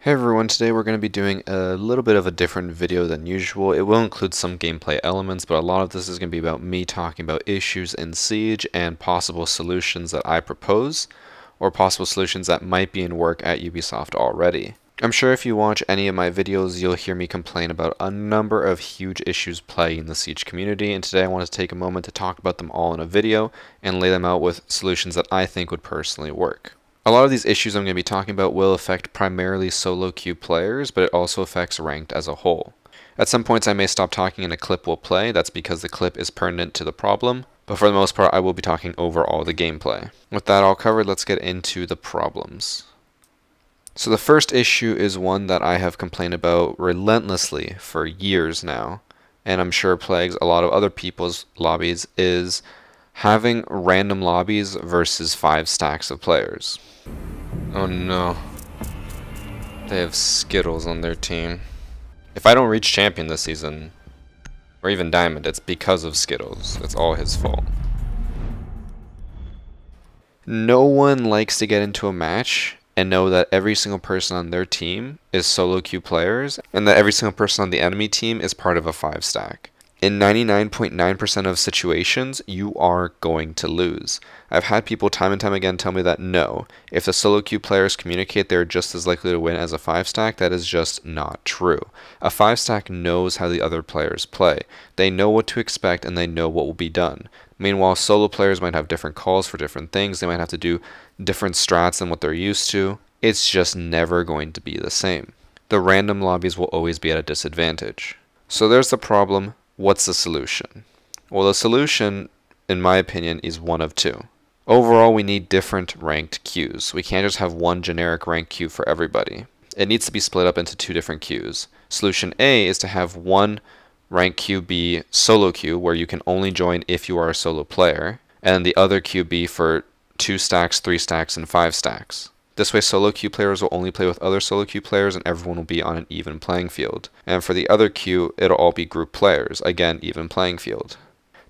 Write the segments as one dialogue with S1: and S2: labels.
S1: Hey everyone, today we're going to be doing a little bit of a different video than usual. It will include some gameplay elements, but a lot of this is going to be about me talking about issues in Siege and possible solutions that I propose, or possible solutions that might be in work at Ubisoft already. I'm sure if you watch any of my videos, you'll hear me complain about a number of huge issues plaguing the Siege community, and today I want to take a moment to talk about them all in a video and lay them out with solutions that I think would personally work. A lot of these issues I'm going to be talking about will affect primarily solo queue players, but it also affects ranked as a whole. At some points I may stop talking and a clip will play. That's because the clip is pertinent to the problem, but for the most part I will be talking over all the gameplay. With that all covered, let's get into the problems. So the first issue is one that I have complained about relentlessly for years now, and I'm sure plagues a lot of other people's lobbies, is having random lobbies versus 5 stacks of players. Oh no. They have Skittles on their team. If I don't reach champion this season, or even diamond, it's because of Skittles. It's all his fault. No one likes to get into a match and know that every single person on their team is solo queue players, and that every single person on the enemy team is part of a 5 stack. In 99.9% of situations, you are going to lose. I've had people time and time again tell me that no, if the solo queue players communicate, they're just as likely to win as a 5 stack. That is just not true. A 5 stack knows how the other players play. They know what to expect and they know what will be done. Meanwhile, solo players might have different calls for different things. They might have to do different strats than what they're used to. It's just never going to be the same. The random lobbies will always be at a disadvantage. So there's the problem. What's the solution? Well, the solution, in my opinion, is one of two. Overall, we need different ranked queues. We can't just have one generic ranked queue for everybody. It needs to be split up into 2 different queues. Solution A is to have one ranked queue be solo queue, where you can only join if you are a solo player, and the other queue be for 2 stacks, 3 stacks, and 5 stacks. This way, solo queue players will only play with other solo queue players and everyone will be on an even playing field. And for the other queue, it'll all be group players. Again, even playing field.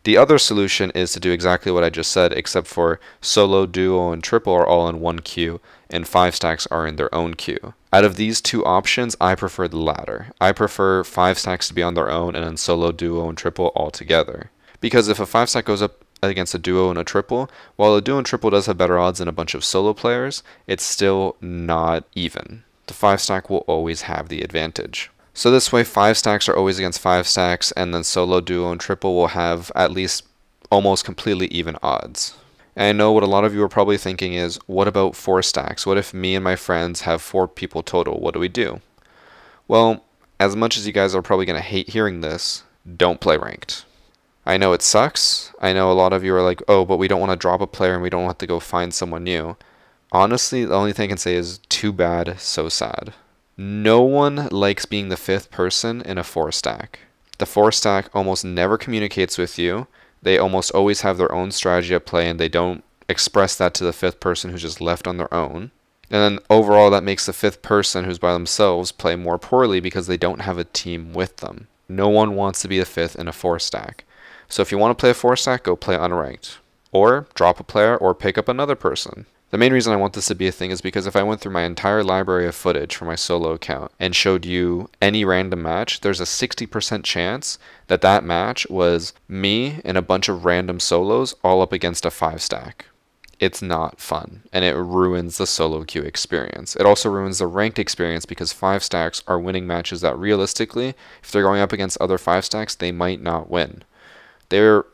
S1: The other solution is to do exactly what I just said, except for solo, duo, and triple are all in one queue, and 5 stacks are in their own queue. Out of these 2 options, I prefer the latter. I prefer 5 stacks to be on their own and then solo, duo, and triple all together. Because if a 5 stack goes up against a duo and a triple, while a duo and triple does have better odds than a bunch of solo players, it's still not even. The 5 stack will always have the advantage. So this way, 5 stacks are always against 5 stacks, and then solo, duo, and triple will have at least almost completely even odds. And I know what a lot of you are probably thinking is, what about 4 stacks? What if me and my friends have 4 people total? What do we do? Well, as much as you guys are probably going to hate hearing this, don't play ranked. I know it sucks. I know a lot of you are like, oh, but we don't want to drop a player and we don't have to go find someone new. Honestly, the only thing I can say is too bad, so sad. No one likes being the 5th person in a 4 stack. The 4 stack almost never communicates with you. They almost always have their own strategy at play and they don't express that to the 5th person who's just left on their own. And then overall that makes the 5th person who's by themselves play more poorly because they don't have a team with them. No one wants to be the 5th in a 4 stack. So if you want to play a 4 stack, go play unranked. Or drop a player or pick up another person. The main reason I want this to be a thing is because if I went through my entire library of footage for my solo account and showed you any random match, there's a 60% chance that that match was me and a bunch of random solos all up against a 5 stack. It's not fun, and it ruins the solo queue experience. It also ruins the ranked experience because 5 stacks are winning matches that realistically, if they're going up against other 5 stacks, they might not win. They're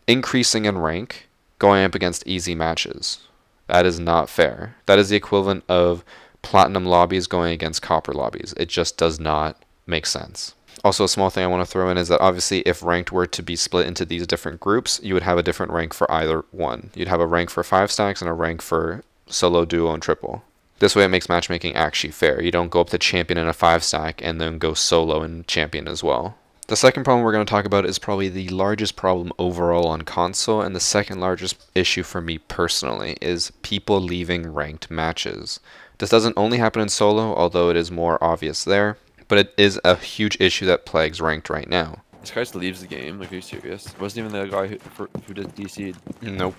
S1: increasing in rank, going up against easy matches. That is not fair. That is the equivalent of platinum lobbies going against copper lobbies. It just does not make sense. Also, a small thing I want to throw in is that obviously if ranked were to be split into these different groups, you would have a different rank for either one. You'd have a rank for 5 stacks and a rank for solo, duo, and triple. This way it makes matchmaking actually fair. You don't go up to champion in a 5 stack and then go solo and champion as well. The second problem we're going to talk about is probably the largest problem overall on console, and the second largest issue for me personally is people leaving ranked matches. This doesn't only happen in solo, although it is more obvious there, but it is a huge issue that plagues ranked right now.
S2: This guy just leaves the game, like, are you serious? It wasn't even the guy who just DC'd.
S1: Nope.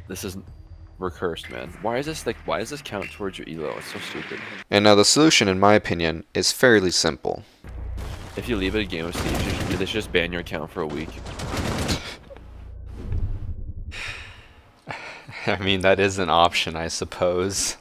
S2: This isn't... We're cursed, man. Why is this why does this count towards your elo? It's so stupid.
S1: And now the solution, in my opinion, is fairly simple.
S2: If you leave it a game of Steam, they should just ban your account for a week.
S1: I mean, that is an option, I suppose.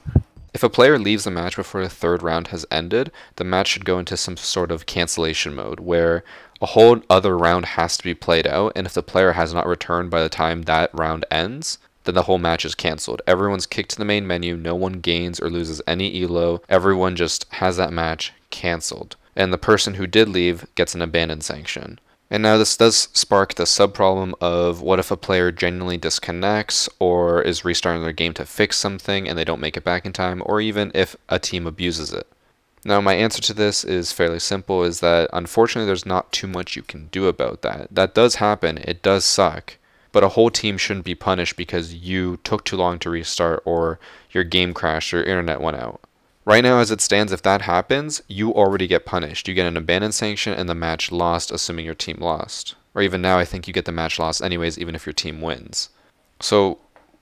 S1: If a player leaves a match before the third round has ended, the match should go into some sort of cancellation mode, where a whole other round has to be played out, and if the player has not returned by the time that round ends, then the whole match is cancelled. Everyone's kicked to the main menu, no one gains or loses any elo, everyone just has that match cancelled. And the person who did leave gets an abandon sanction. And now this does spark the sub-problem of what if a player genuinely disconnects or is restarting their game to fix something and they don't make it back in time, or even if a team abuses it. Now my answer to this is fairly simple, is that unfortunately there's not too much you can do about that. That does happen, it does suck, but a whole team shouldn't be punished because you took too long to restart or your game crashed or your internet went out. Right now, as it stands, if that happens, you already get punished. You get an abandon sanction and the match lost, assuming your team lost. Or even now, I think you get the match lost anyways, even if your team wins. So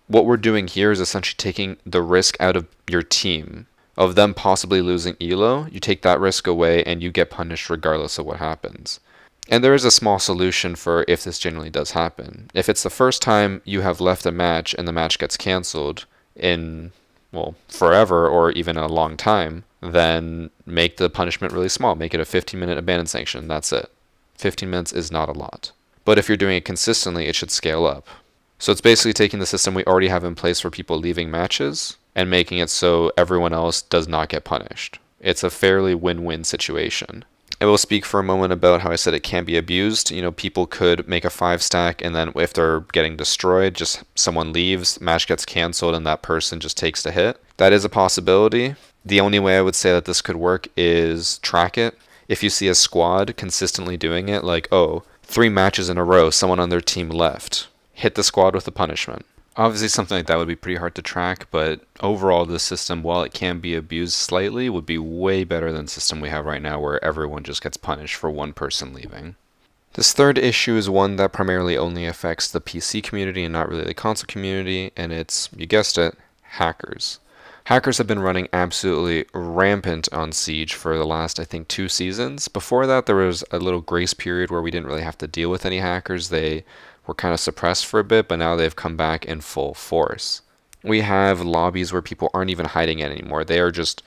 S1: what we're doing here is essentially taking the risk out of your team, of them possibly losing elo. You take that risk away and you get punished regardless of what happens. And there is a small solution for if this genuinely does happen. If it's the first time you have left a match and the match gets cancelled in, well, forever or even a long time, then make the punishment really small. Make it a 15-minute abandon sanction. That's it. 15 minutes is not a lot. But if you're doing it consistently, it should scale up. So it's basically taking the system we already have in place for people leaving matches and making it so everyone else does not get punished. It's a fairly win-win situation. I will speak for a moment about how I said it can be abused. You know, people could make a 5-stack and then if they're getting destroyed, just someone leaves, match gets canceled, and that person just takes the hit. That is a possibility. The only way I would say that this could work is track it. If you see a squad consistently doing it, like, oh, 3 matches in a row, someone on their team left, hit the squad with a punishment. Obviously something like that would be pretty hard to track, but overall this system, while it can be abused slightly, would be way better than the system we have right now where everyone just gets punished for one person leaving. This third issue is one that primarily only affects the PC community and not really the console community, and it's, you guessed it, hackers. Hackers have been running absolutely rampant on Siege for the last, I think, 2 seasons. Before that, there was a little grace period where we didn't really have to deal with any hackers. They were kind of suppressed for a bit, but now they've come back in full force. We have lobbies where people aren't even hiding anymore. They are just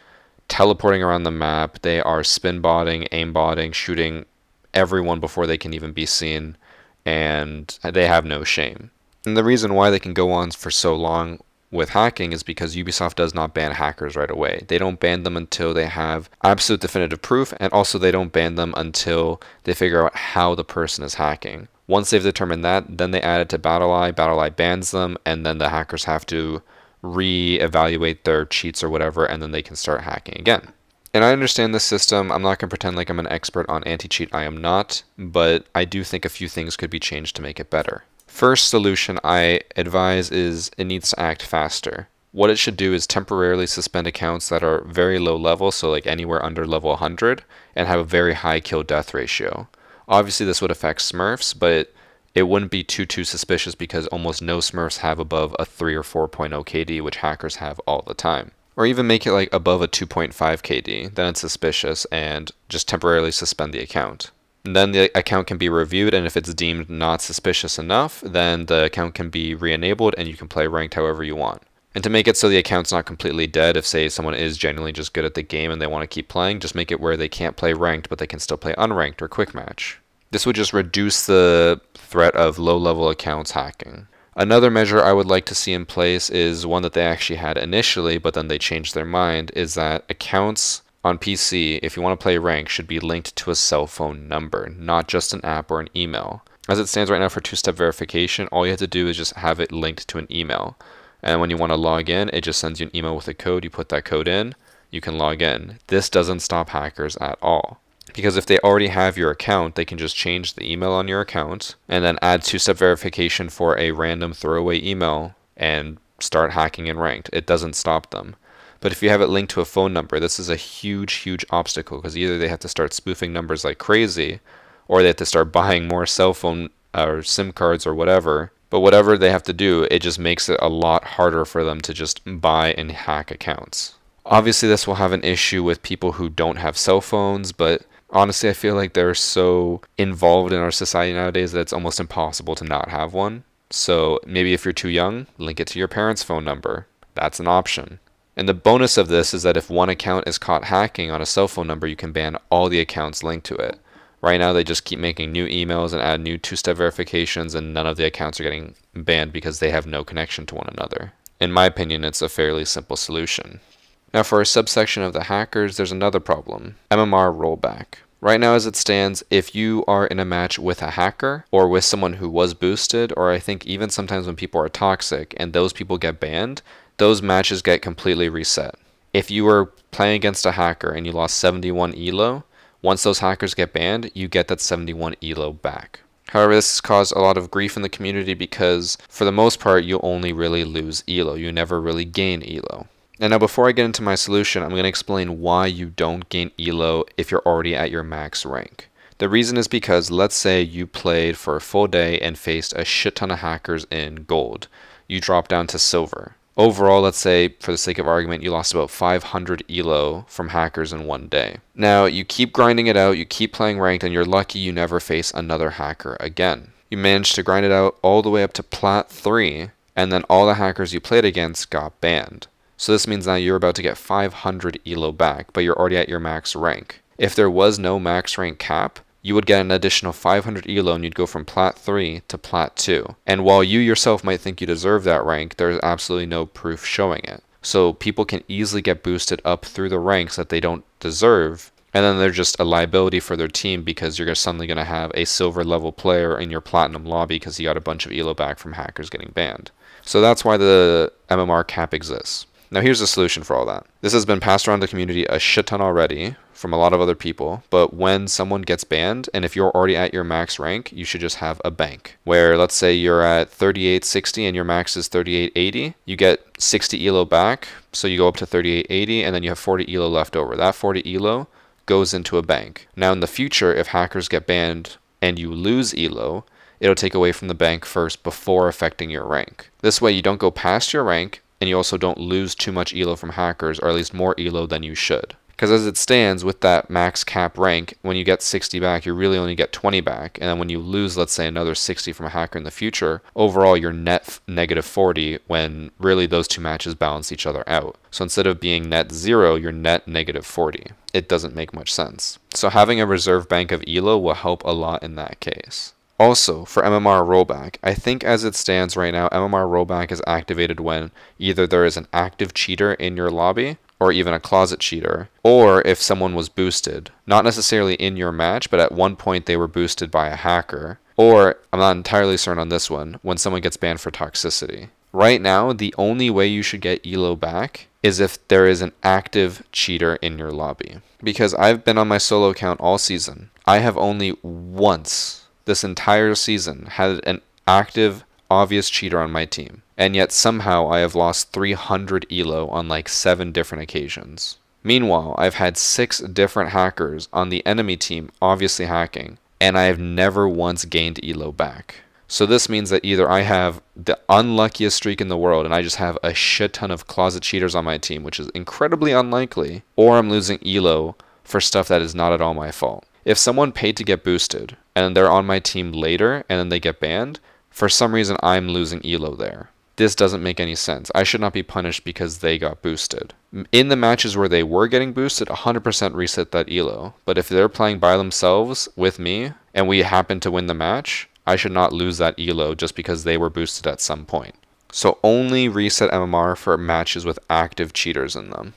S1: teleporting around the map. They are spin botting, aim botting, shooting everyone before they can even be seen, and they have no shame. And the reason why they can go on for so long with hacking is because Ubisoft does not ban hackers right away. They don't ban them until they have absolute definitive proof, and also they don't ban them until they figure out how the person is hacking. Once they've determined that, then they add it to BattleEye. BattleEye bans them, and then the hackers have to re-evaluate their cheats or whatever, and then they can start hacking again. And I understand this system. I'm not going to pretend like I'm an expert on anti-cheat. I am not, but I do think a few things could be changed to make it better. First solution I advise is it needs to act faster. What it should do is temporarily suspend accounts that are very low level, so like anywhere under level 100, and have a very high kill-death ratio. Obviously this would affect Smurfs, but it wouldn't be too suspicious because almost no Smurfs have above a 3 or 4.0 KD, which hackers have all the time. Or even make it like above a 2.5 KD, then it's suspicious, and just temporarily suspend the account. And then the account can be reviewed, and if it's deemed not suspicious enough, then the account can be re-enabled and you can play ranked however you want. And to make it so the account's not completely dead, if say someone is genuinely just good at the game and they want to keep playing, just make it where they can't play ranked but they can still play unranked or quick match. This would just reduce the threat of low-level accounts hacking. Another measure I would like to see in place is one that they actually had initially, but then they changed their mind, is that accounts on PC, if you want to play ranked, should be linked to a cell phone number, not just an app or an email. As it stands right now for 2-step verification, all you have to do is just have it linked to an email. And when you want to log in, it just sends you an email with a code. You put that code in, you can log in. This doesn't stop hackers at all. Because if they already have your account, they can just change the email on your account and then add 2-step verification for a random throwaway email and start hacking in ranked. It doesn't stop them. But if you have it linked to a phone number, this is a huge obstacle because either they have to start spoofing numbers like crazy or they have to start buying more cell phone or SIM cards or whatever But whatever they have to do, it just makes it a lot harder for them to just buy and hack accounts. Obviously, this will have an issue with people who don't have cell phones, but honestly, I feel like they're so involved in our society nowadays that it's almost impossible to not have one. So maybe if you're too young, link it to your parents' phone number. That's an option. And the bonus of this is that if one account is caught hacking on a cell phone number, you can ban all the accounts linked to it. Right now, they just keep making new emails and add new two-step verifications, and none of the accounts are getting banned because they have no connection to one another. In my opinion, it's a fairly simple solution. Now for a subsection of the hackers, there's another problem, MMR Rollback. Right now as it stands, if you are in a match with a hacker or with someone who was boosted, or I think even sometimes when people are toxic and those people get banned, those matches get completely reset. If you were playing against a hacker and you lost 71 elo, once those hackers get banned, you get that 71 elo back. However, this has caused a lot of grief in the community because for the most part, you only really lose elo. You never really gain elo. And now before I get into my solution, I'm going to explain why you don't gain elo if you're already at your max rank. The reason is because let's say you played for a full day and faced a shit ton of hackers in gold. You drop down to silver. Overall, let's say, for the sake of argument, you lost about 500 elo from hackers in one day. Now, you keep grinding it out, you keep playing ranked, and you're lucky you never face another hacker again. You managed to grind it out all the way up to Plat 3, and then all the hackers you played against got banned. So this means now you're about to get 500 elo back, but you're already at your max rank. If there was no max rank cap, you would get an additional 500 elo and you'd go from Plat 3 to Plat 2. And while you yourself might think you deserve that rank, there's absolutely no proof showing it. So people can easily get boosted up through the ranks that they don't deserve, and then they're just a liability for their team because you're suddenly going to have a silver level player in your platinum lobby because he got a bunch of elo back from hackers getting banned. So that's why the MMR cap exists. Now here's the solution for all that. This has been passed around the community a shit ton already from a lot of other people, but when someone gets banned, and if you're already at your max rank, you should just have a bank. Where let's say you're at 3860 and your max is 3880, you get 60 elo back, so you go up to 3880 and then you have 40 elo left over. That 40 elo goes into a bank. Now in the future, if hackers get banned and you lose elo, it'll take away from the bank first before affecting your rank. This way you don't go past your rank, and you also don't lose too much elo from hackers, or at least more elo than you should. Because as it stands, with that max cap rank, when you get 60 back, you really only get 20 back, and then when you lose, let's say, another 60 from a hacker in the future, overall you're net negative 40, when really those two matches balance each other out. So instead of being net 0, you're net negative 40. It doesn't make much sense. So having a reserve bank of elo will help a lot in that case. Also, for MMR Rollback, I think as it stands right now, MMR Rollback is activated when either there is an active cheater in your lobby, or even a closet cheater, or if someone was boosted. Not necessarily in your match, but at one point they were boosted by a hacker, or, I'm not entirely certain on this one, when someone gets banned for toxicity. Right now, the only way you should get elo back is if there is an active cheater in your lobby. Because I've been on my solo account all season. I have only once this entire season had an active, obvious cheater on my team. And yet somehow I have lost 300 elo on like 7 different occasions. Meanwhile, I've had 6 different hackers on the enemy team obviously hacking, and I have never once gained elo back. So this means that either I have the unluckiest streak in the world and I just have a shit ton of closet cheaters on my team, which is incredibly unlikely, or I'm losing elo for stuff that is not at all my fault. If someone paid to get boosted and they're on my team later and then they get banned, for some reason I'm losing elo there. This doesn't make any sense. I should not be punished because they got boosted. In the matches where they were getting boosted, 100% reset that elo. But if they're playing by themselves with me and we happen to win the match, I should not lose that elo just because they were boosted at some point. So only reset MMR for matches with active cheaters in them.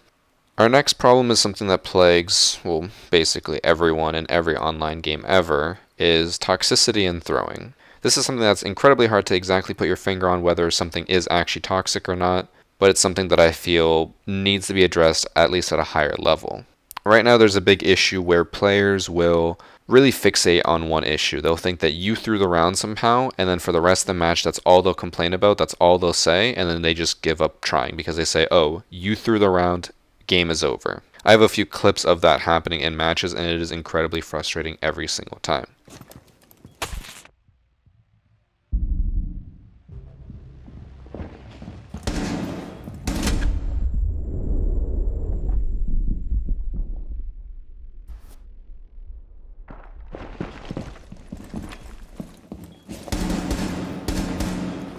S1: Our next problem is something that plagues, well, basically everyone in every online game ever, is toxicity and throwing. This is something that's incredibly hard to exactly put your finger on whether something is actually toxic or not, but it's something that I feel needs to be addressed at least at a higher level. Right now there's a big issue where players will really fixate on one issue. They'll think that you threw the round somehow, and then for the rest of the match that's all they'll complain about, that's all they'll say, and then they just give up trying because they say, oh, you threw the round, game is over. I have a few clips of that happening in matches, and it is incredibly frustrating every single time.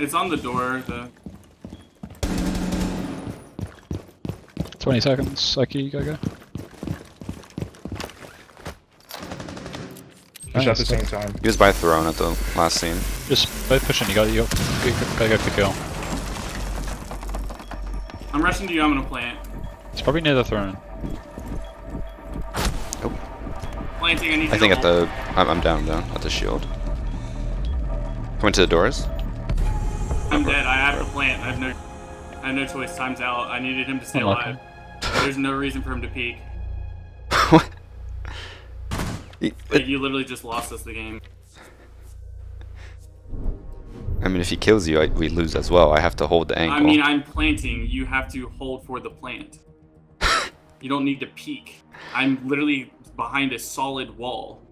S3: It's on the door.
S4: 20 seconds. Saki, go.
S5: Push at the same time.
S1: He was by throne at the last scene.
S4: Just both pushing. You gotta go for the kill.
S3: I'm rushing to you. I'm gonna plant.
S4: It's probably near the throne.
S3: Planting. I need to
S1: I think
S3: go
S1: at the... I'm down at the shield. Coming to the doors?
S3: I'm dead. I have to plant. I have no choice. Time's out. I needed him to stay alive. There's no reason for him to peek.
S1: What?
S3: Like, you literally just lost us the game.
S1: I mean, if he kills you, we lose as well. I have to hold the angle.
S3: I mean, I'm planting. You have to hold for the plant. You don't need to peek. I'm literally behind a solid wall.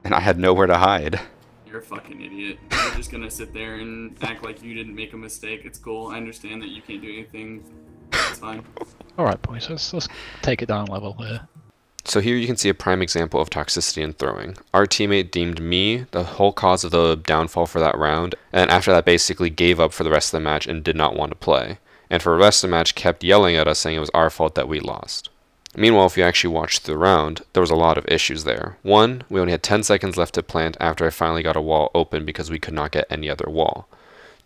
S1: And I had nowhere to hide.
S3: You're a fucking idiot. You're just gonna sit there and act like you didn't make a mistake. It's cool. I understand that you can't do anything. It's fine.
S4: Alright, boys. Let's take it down a level here.
S1: So here you can see a prime example of toxicity in throwing. Our teammate deemed me the whole cause of the downfall for that round, and after that basically gave up for the rest of the match and did not want to play. And for the rest of the match kept yelling at us saying it was our fault that we lost. Meanwhile, if you actually watched the round, there was a lot of issues there. One, we only had 10 seconds left to plant after I finally got a wall open because we could not get any other wall.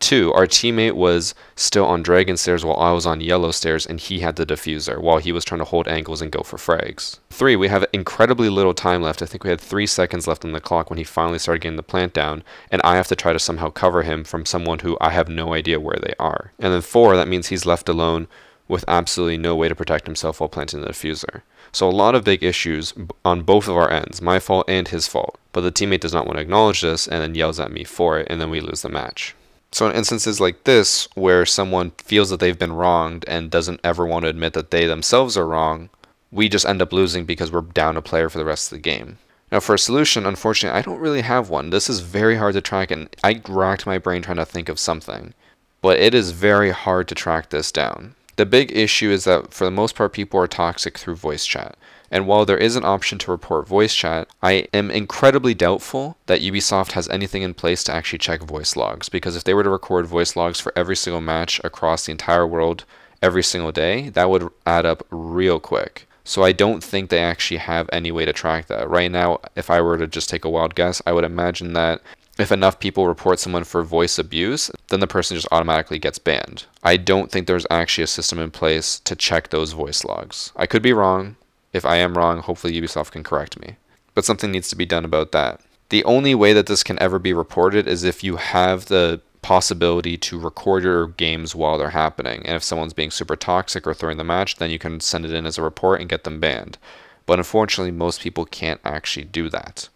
S1: Two, our teammate was still on dragon stairs while I was on yellow stairs and he had the diffuser while he was trying to hold angles and go for frags. Three, we have incredibly little time left. I think we had 3 seconds left on the clock when he finally started getting the plant down, and I have to try to somehow cover him from someone who I have no idea where they are. And then 4, that means he's left alone with absolutely no way to protect himself while planting the diffuser. So a lot of big issues on both of our ends, my fault and his fault. But the teammate does not want to acknowledge this and then yells at me for it, and then we lose the match. So in instances like this, where someone feels that they've been wronged and doesn't ever want to admit that they themselves are wrong, we just end up losing because we're down a player for the rest of the game. Now for a solution, unfortunately, I don't really have one. This is very hard to track, and I racked my brain trying to think of something. But it is very hard to track this down. The big issue is that for the most part people are toxic through voice chat. And while there is an option to report voice chat, I am incredibly doubtful that Ubisoft has anything in place to actually check voice logs, because if they were to record voice logs for every single match across the entire world every single day, that would add up real quick. So I don't think they actually have any way to track that. Right now, if I were to just take a wild guess, I would imagine that if enough people report someone for voice abuse, then the person just automatically gets banned. I don't think there's actually a system in place to check those voice logs. I could be wrong. If I am wrong, hopefully Ubisoft can correct me. But something needs to be done about that. The only way that this can ever be reported is if you have the possibility to record your games while they're happening. And if someone's being super toxic or throwing the match, then you can send it in as a report and get them banned. But unfortunately, most people can't actually do that.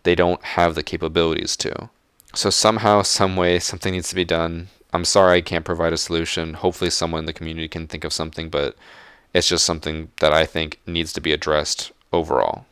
S1: They don't have the capabilities to. So somehow, some way, something needs to be done. I'm sorry I can't provide a solution. Hopefully someone in the community can think of something, but it's just something that I think needs to be addressed overall.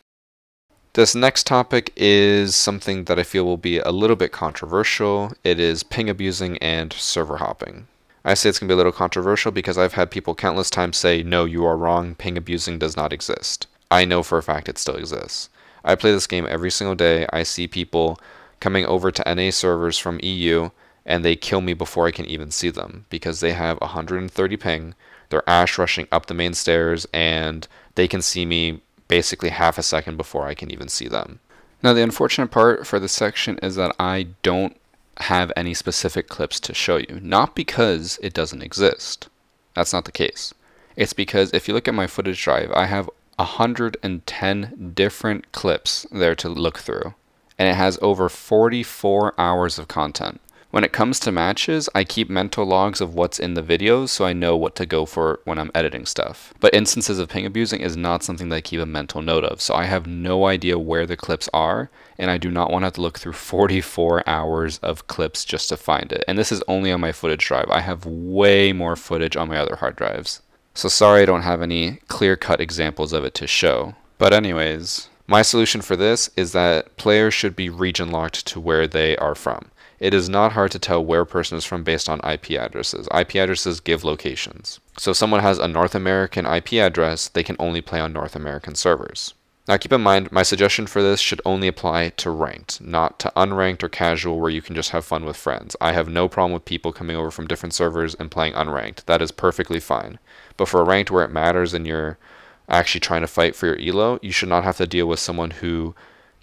S1: This next topic is something that I feel will be a little bit controversial. It is ping abusing and server hopping. I say it's going to be a little controversial because I've had people countless times say, no, you are wrong, ping abusing does not exist. I know for a fact it still exists. I play this game every single day. I see people coming over to NA servers from EU and they kill me before I can even see them because they have 130 ping. They're ash rushing up the main stairs and they can see me basically half a second before I can even see them. Now the unfortunate part for this section is that I don't have any specific clips to show you. Not because it doesn't exist. That's not the case. It's because if you look at my footage drive, I have 110 different clips there to look through. And it has over 44 hours of content. When it comes to matches, I keep mental logs of what's in the videos so I know what to go for when I'm editing stuff. But instances of ping abusing is not something that I keep a mental note of, so I have no idea where the clips are, and I do not want to have to look through 44 hours of clips just to find it. And this is only on my footage drive. I have way more footage on my other hard drives. So sorry I don't have any clear-cut examples of it to show. But anyways, my solution for this is that players should be region locked to where they are from. It is not hard to tell where a person is from based on IP addresses. IP addresses give locations. So if someone has a North American IP address, they can only play on North American servers. Now keep in mind, my suggestion for this should only apply to ranked, not to unranked or casual where you can just have fun with friends. I have no problem with people coming over from different servers and playing unranked. That is perfectly fine. But for a ranked where it matters and you're actually trying to fight for your elo, you should not have to deal with someone who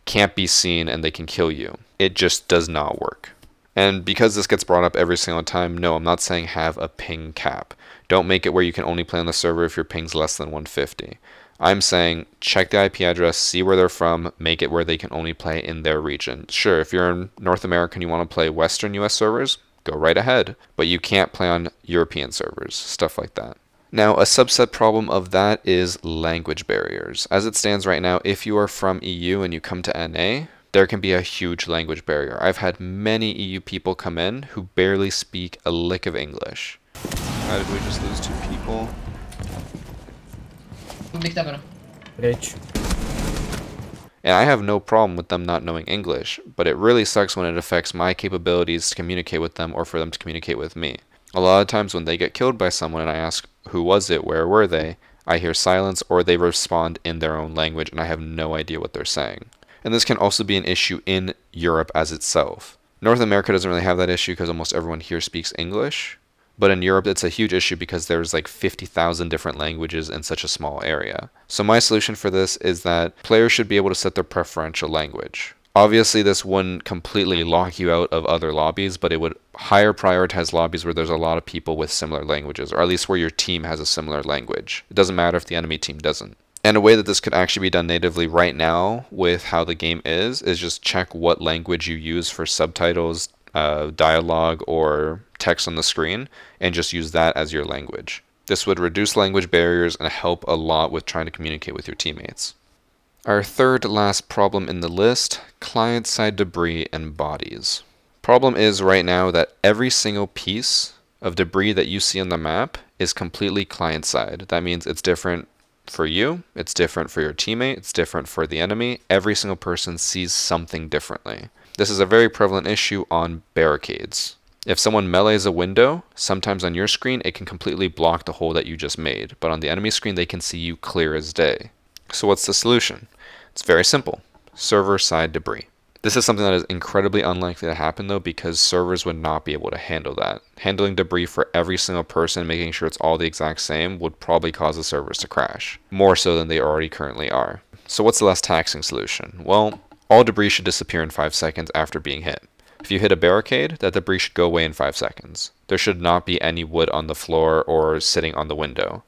S1: can't be seen and they can kill you. It just does not work. And because this gets brought up every single time, no, I'm not saying have a ping cap. Don't make it where you can only play on the server if your ping's less than 150. I'm saying check the IP address, see where they're from, make it where they can only play in their region. Sure, if you're in North America and you want to play Western US servers, go right ahead. But you can't play on European servers, stuff like that. Now, a subset problem of that is language barriers. As it stands right now, if you are from EU and you come to NA, there can be a huge language barrier. I've had many EU people come in who barely speak a lick of English. How did we just lose 2 people?
S5: Rich.
S1: And I have no problem with them not knowing English, but it really sucks when it affects my capabilities to communicate with them or for them to communicate with me. A lot of times when they get killed by someone and I ask, who was it, where were they, I hear silence or they respond in their own language and I have no idea what they're saying. And this can also be an issue in Europe as itself. North America doesn't really have that issue because almost everyone here speaks English. But in Europe, it's a huge issue because there's like 50,000 different languages in such a small area. So my solution for this is that players should be able to set their preferential language. Obviously, this wouldn't completely lock you out of other lobbies, but it would higher prioritize lobbies where there's a lot of people with similar languages, or at least where your team has a similar language. It doesn't matter if the enemy team doesn't. And a way that this could actually be done natively right now with how the game is just check what language you use for subtitles, dialogue, or text on the screen, and just use that as your language. This would reduce language barriers and help a lot with trying to communicate with your teammates. Our third last problem in the list, client-side debris and bodies. Problem is right now that every single piece of debris that you see on the map is completely client-side. That means it's different for you, it's different for your teammate, it's different for the enemy. Every single person sees something differently. This is a very prevalent issue on barricades. If someone melees a window, sometimes on your screen it can completely block the hole that you just made, but on the enemy screen they can see you clear as day. So what's the solution? It's very simple. Server-side debris. This is something that is incredibly unlikely to happen though because servers would not be able to handle that. Handling debris for every single person, making sure it's all the exact same, would probably cause the servers to crash. More so than they already currently are. So what's the less taxing solution? Well, all debris should disappear in 5 seconds after being hit. If you hit a barricade, that debris should go away in 5 seconds. There should not be any wood on the floor or sitting on the window.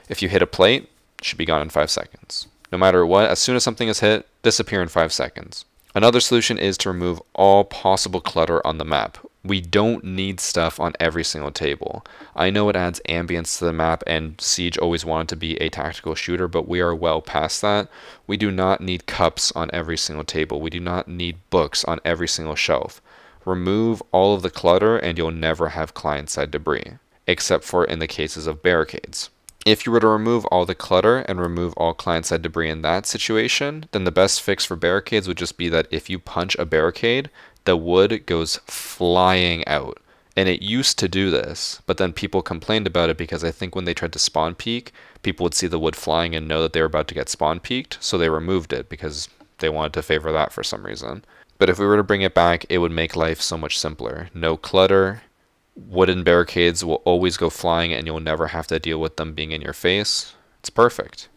S1: If you hit a plate, it should be gone in 5 seconds. No matter what, as soon as something is hit, disappear in 5 seconds. Another solution is to remove all possible clutter on the map. We don't need stuff on every single table. I know it adds ambience to the map and Siege always wanted to be a tactical shooter, but we are well past that. We do not need cups on every single table. We do not need books on every single shelf. Remove all of the clutter and you'll never have client-side debris, except for in the cases of barricades. If you were to remove all the clutter and remove all client-side debris in that situation, then the best fix for barricades would just be that if you punch a barricade, the wood goes flying out. And it used to do this, but then people complained about it because I think when they tried to spawn peek, people would see the wood flying and know that they were about to get spawn peeked, so they removed it because they wanted to favor that for some reason. But if we were to bring it back, it would make life so much simpler. No clutter. Wooden barricades will always go flying and you'll never have to deal with them being in your face. It's perfect.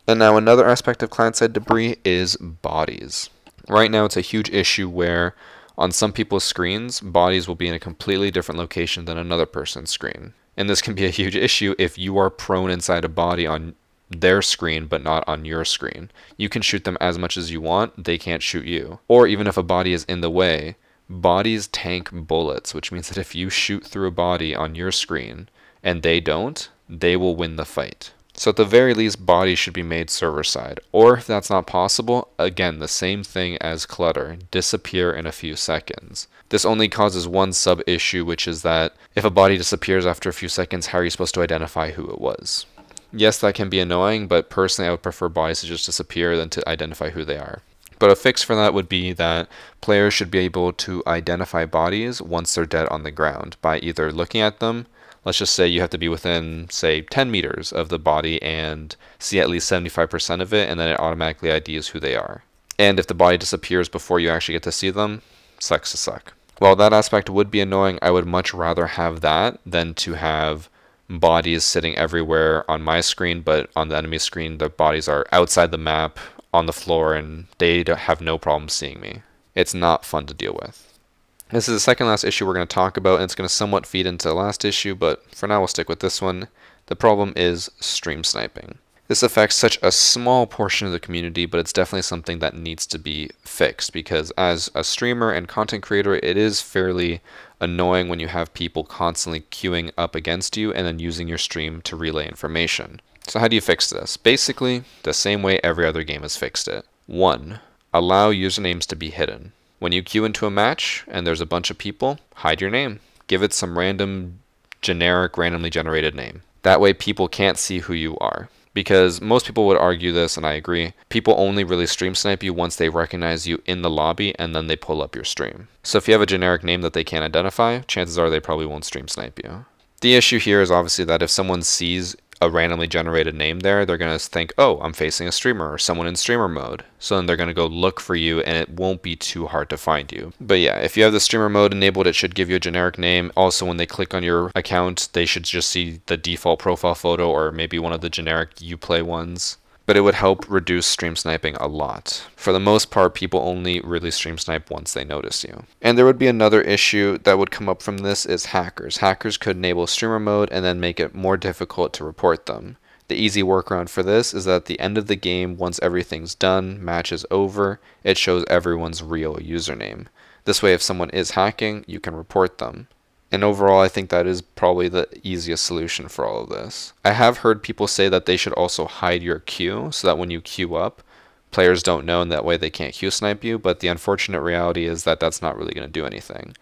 S1: And now another aspect of client-side debris is bodies. Right now it's a huge issue where on some people's screens, bodies will be in a completely different location than another person's screen. And this can be a huge issue if you are prone inside a body on their screen but not on your screen. You can shoot them as much as you want, they can't shoot you. Or even if a body is in the way, bodies tank bullets, which means that if you shoot through a body on your screen and they don't, they will win the fight. So at the very least, bodies should be made server side. Or if that's not possible, again, the same thing as clutter, disappear in a few seconds. This only causes one sub issue, which is that if a body disappears after a few seconds, how are you supposed to identify who it was? Yes, that can be annoying, but personally I would prefer bodies to just disappear than to identify who they are. But a fix for that would be that players should be able to identify bodies once they're dead on the ground by either looking at them, let's just say you have to be within, say, 10 meters of the body and see at least 75% of it, and then it automatically IDs who they are. And if the body disappears before you actually get to see them, sucks to suck. While that aspect would be annoying, I would much rather have that than to have bodies sitting everywhere on my screen, but on the enemy screen, the bodies are outside the map, on the floor, and they have no problem seeing me. It's not fun to deal with. This is the second last issue we're going to talk about, and it's going to somewhat feed into the last issue, but for now we'll stick with this one. The problem is stream sniping. This affects such a small portion of the community, but it's definitely something that needs to be fixed, because as a streamer and content creator, it is fairly annoying when you have people constantly queuing up against you and then using your stream to relay information. So how do you fix this? Basically, the same way every other game has fixed it. 1. Allow usernames to be hidden. When you queue into a match and there's a bunch of people, hide your name. Give it some random, generic, randomly generated name. That way people can't see who you are. Because most people would argue this, and I agree, people only really stream snipe you once they recognize you in the lobby and then they pull up your stream. So if you have a generic name that they can't identify, chances are they probably won't stream snipe you. The issue here is obviously that if someone sees a randomly generated name there, they're going to think, oh, I'm facing a streamer or someone in streamer mode. So then they're going to go look for you and it won't be too hard to find you. But yeah, if you have the streamer mode enabled, it should give you a generic name. Also, when they click on your account, they should just see the default profile photo or maybe one of the generic Uplay ones. But it would help reduce stream sniping a lot. For the most part, people only really stream snipe once they notice you. And there would be another issue that would come up from this is hackers. Hackers could enable streamer mode and then make it more difficult to report them. The easy workaround for this is that at the end of the game, once everything's done, match is over, it shows everyone's real username. This way, if someone is hacking, you can report them. And overall, I think that is probably the easiest solution for all of this. I have heard people say that they should also hide your queue so that when you queue up, players don't know and that way they can't queue snipe you, but the unfortunate reality is that that's not really going to do anything.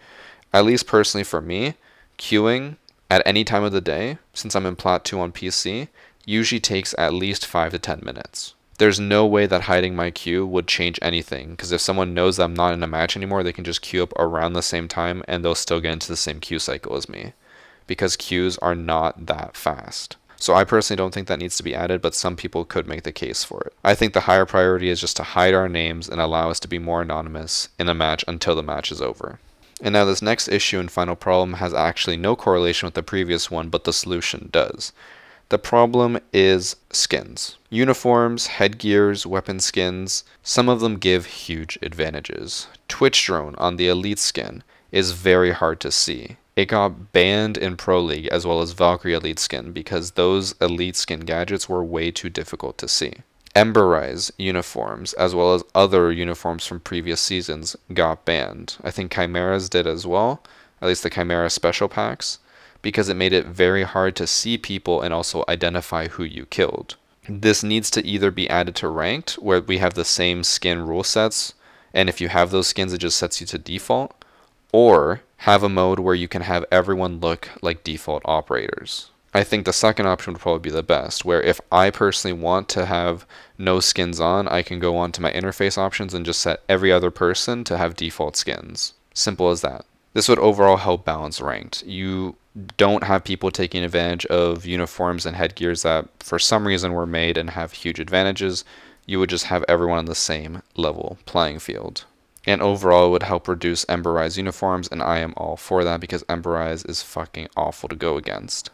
S1: At least personally for me, queuing at any time of the day, since I'm in Plat 2 on PC, usually takes at least 5 to 10 minutes. There's no way that hiding my queue would change anything, because if someone knows that I'm not in a match anymore, they can just queue up around the same time and they'll still get into the same queue cycle as me, because queues are not that fast. So I personally don't think that needs to be added, but some people could make the case for it. I think the higher priority is just to hide our names and allow us to be more anonymous in a match until the match is over. And now this next issue and final problem has actually no correlation with the previous one, but the solution does. The problem is skins. Uniforms, headgears, weapon skins, some of them give huge advantages. Twitch drone on the elite skin is very hard to see. It got banned in Pro League as well as Valkyrie elite skin because those elite skin gadgets were way too difficult to see. Emberize uniforms as well as other uniforms from previous seasons got banned. I think Chimera's did as well, at least the Chimera special packs, because it made it very hard to see people and also identify who you killed. This needs to either be added to ranked, where we have the same skin rule sets, and if you have those skins, it just sets you to default, or have a mode where you can have everyone look like default operators. I think the second option would probably be the best, where if I personally want to have no skins on, I can go on to my interface options and just set every other person to have default skins. Simple as that. This would overall help balance ranked. You don't have people taking advantage of uniforms and headgears that for some reason were made and have huge advantages. You would just have everyone on the same level playing field. And overall it would help reduce Emberize uniforms, and I am all for that because Emberize is fucking awful to go against.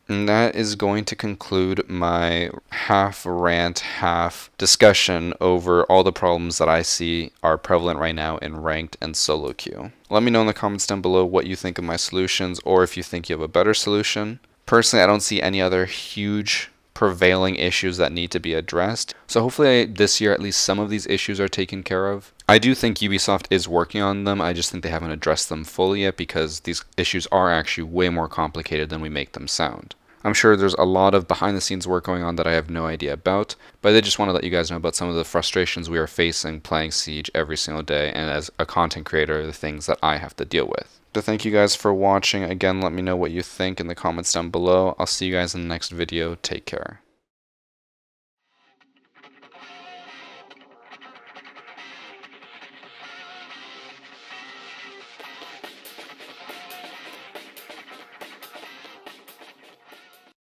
S1: And that is going to conclude my half rant, half discussion over all the problems that I see are prevalent right now in ranked and solo queue. Let me know in the comments down below what you think of my solutions, or if you think you have a better solution. Personally, I don't see any other huge prevailing issues that need to be addressed. So hopefully this year at least some of these issues are taken care of. I do think Ubisoft is working on them. I just think they haven't addressed them fully yet because these issues are actually way more complicated than we make them sound. I'm sure there's a lot of behind the scenes work going on that I have no idea about, but I just want to let you guys know about some of the frustrations we are facing playing Siege every single day, and as a content creator, the things that I have to deal with. So thank you guys for watching. Again, let me know what you think in the comments down below. I'll see you guys in the next video. Take care.